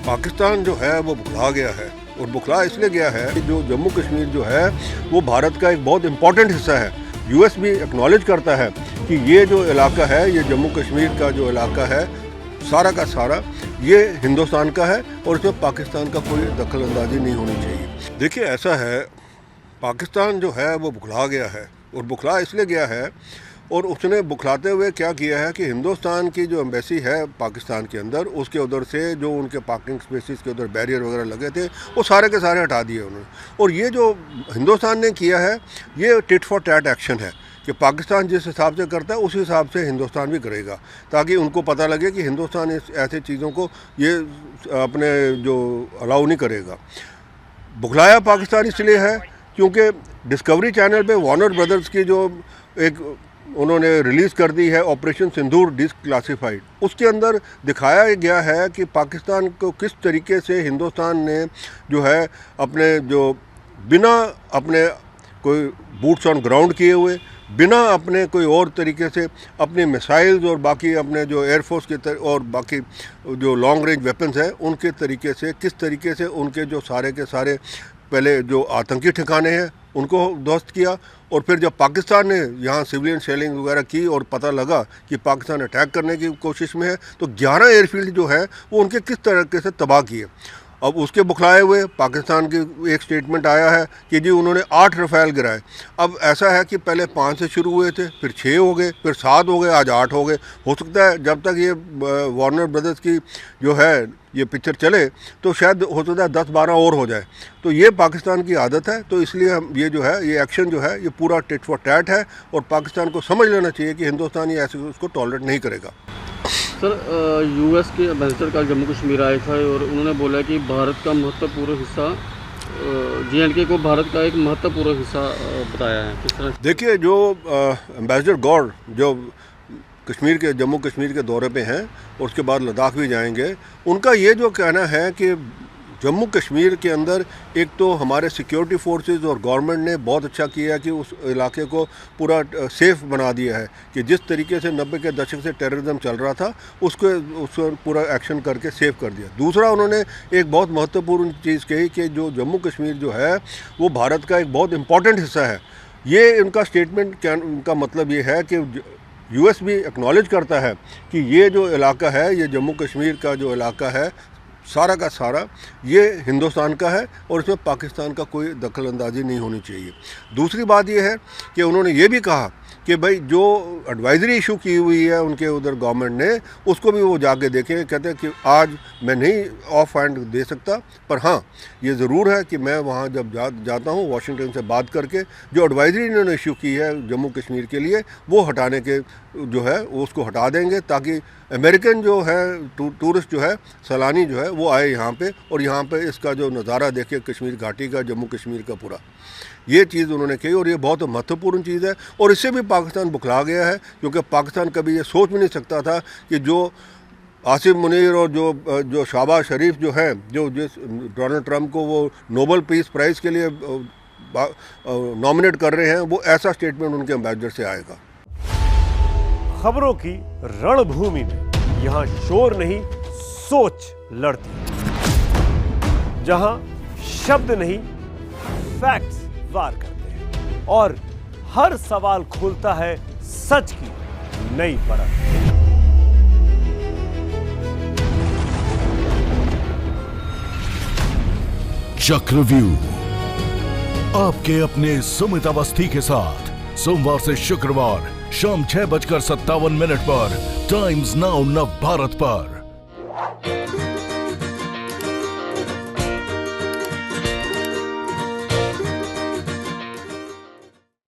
पाकिस्तान जो है वो बुखला गया है और बुखला इसलिए गया है कि जो जम्मू कश्मीर जो है वो भारत का एक बहुत इम्पॉर्टेंट हिस्सा है। यूएस भी एक्नॉलेज करता है कि ये जो इलाका है, ये जम्मू कश्मीर का जो इलाका है सारा का सारा ये हिंदुस्तान का है और इसमें पाकिस्तान का कोई दखल अंदाजी नहीं होनी चाहिए। देखिए ऐसा है, पाकिस्तान जो है वो बुखला गया है और बुखला इसलिए गया है और उसने बुखलाते हुए क्या किया है कि हिंदुस्तान की जो एम्बेसी है पाकिस्तान के अंदर, उसके उधर से जो उनके पार्किंग स्पेसिस के उधर बैरियर वगैरह लगे थे वो सारे के सारे हटा दिए उन्होंने। और ये जो हिंदुस्तान ने किया है ये टिट फॉर टैट एक्शन है कि पाकिस्तान जिस हिसाब से करता है उस हिसाब से हिंदुस्तान भी करेगा, ताकि उनको पता लगे कि हिंदुस्तान इस ऐसे चीज़ों को ये अपने जो अलाउ नहीं करेगा। बुखलाया पाकिस्तान इसलिए है क्योंकि डिस्कवरी चैनल पे वार्नर ब्रदर्स की जो एक उन्होंने रिलीज़ कर दी है ऑपरेशन सिंदूर डिसक्लासिफाइड, उसके अंदर दिखाया गया है कि पाकिस्तान को किस तरीके से हिंदुस्तान ने जो है अपने जो बिना अपने कोई बूट्स ऑन ग्राउंड किए हुए, बिना अपने कोई और तरीके से अपने मिसाइल्स और बाकी अपने जो एयरफोर्स के और बाकी जो लॉन्ग रेंज वेपन्स हैं उनके तरीके से किस तरीके से उनके जो सारे के सारे पहले जो आतंकी ठिकाने हैं उनको ध्वस्त किया। और फिर जब पाकिस्तान ने यहाँ सिविलियन शेलिंग वगैरह की और पता लगा कि पाकिस्तान अटैक करने की कोशिश में है तो 11 एयरफील्ड जो है वो उनके किस तरीके से तबाह किए। अब उसके बुखलाए हुए पाकिस्तान की एक स्टेटमेंट आया है कि जी उन्होंने 8 रफ़ेल गिराए। अब ऐसा है कि पहले 5 से शुरू हुए थे, फिर 6 हो गए, फिर 7 हो गए, आज 8 हो गए। हो सकता है जब तक ये वार्नर ब्रदर्स की जो है ये पिक्चर चले तो शायद हो सकता है 10-12 और हो जाए। तो ये पाकिस्तान की आदत है, तो इसलिए हम ये जो है ये एक्शन जो है ये पूरा टिट फॉर टैट है और पाकिस्तान को समझ लेना चाहिए कि हिंदुस्तान ये ऐसे उसको टॉलरेट नहीं करेगा। सर, यूएस के एम्बेसडर कल जम्मू कश्मीर आए थे और उन्होंने बोला कि भारत का महत्वपूर्ण हिस्सा JNK को भारत का एक महत्वपूर्ण हिस्सा बताया है। किस तरह? देखिए जो एम्बेसडर गौर जो कश्मीर के जम्मू कश्मीर के दौरे पे हैं और उसके बाद लद्दाख भी जाएंगे, उनका ये जो कहना है कि जम्मू कश्मीर के अंदर एक तो हमारे सिक्योरिटी फोर्सेस और गवर्नमेंट ने बहुत अच्छा किया कि उस इलाके को पूरा सेफ़ बना दिया है कि जिस तरीके से 90 के दशक से टेररिज्म चल रहा था उसको पूरा एक्शन करके सेव कर दिया। दूसरा उन्होंने एक बहुत महत्वपूर्ण चीज़ कही कि जो जम्मू कश्मीर जो है वो भारत का एक बहुत इम्पॉर्टेंट हिस्सा है। ये उनका स्टेटमेंट का मतलब ये है कि यूएस भी एक्नॉलेज करता है कि ये जो इलाका है, ये जम्मू कश्मीर का जो इलाका है सारा का सारा ये हिंदुस्तान का है और इसमें पाकिस्तान का कोई दखल अंदाजी नहीं होनी चाहिए। दूसरी बात ये है कि उन्होंने ये भी कहा कि भाई जो एडवाइज़री इशू की हुई है उनके उधर गवर्नमेंट ने उसको भी वो जाके देखें। कहते हैं कि आज मैं नहीं ऑफ हैंड दे सकता, पर हाँ ये ज़रूर है कि मैं वहाँ जब जाता हूँ वाशिंगटन से बात करके जो एडवाइज़री इन्होंने इशू की है जम्मू कश्मीर के लिए वो हटाने के जो है वो उसको हटा देंगे, ताकि अमेरिकन जो है टूरिस्ट जो है सैलानी जो है वो आए यहाँ पे और यहाँ पे इसका जो नज़ारा देखे कश्मीर घाटी का, जम्मू कश्मीर का पूरा। ये चीज़ उन्होंने कही और ये बहुत महत्वपूर्ण चीज़ है और इससे भी पाकिस्तान बुखला गया है क्योंकि पाकिस्तान कभी ये सोच भी नहीं सकता था कि जो आसिफ मुनीर और जो शहबाज शरीफ जो है जो जिस डोनाल्ड ट्रंप को वो नोबेल पीस प्राइज़ के लिए नॉमिनेट कर रहे हैं वो ऐसा स्टेटमेंट उनके एम्बेसडर से आएगा। खबरों की रणभूमि में यहाँ शोर नहीं सोच लड़ती, जहां शब्द नहीं फैक्ट्स वार करते हैं और हर सवाल खोलता है सच की नई परत। चक्रव्यूह आपके अपने सुमित अवस्थी के साथ सोमवार से शुक्रवार शाम 6:57 पर टाइम्स नाउ नव भारत पर।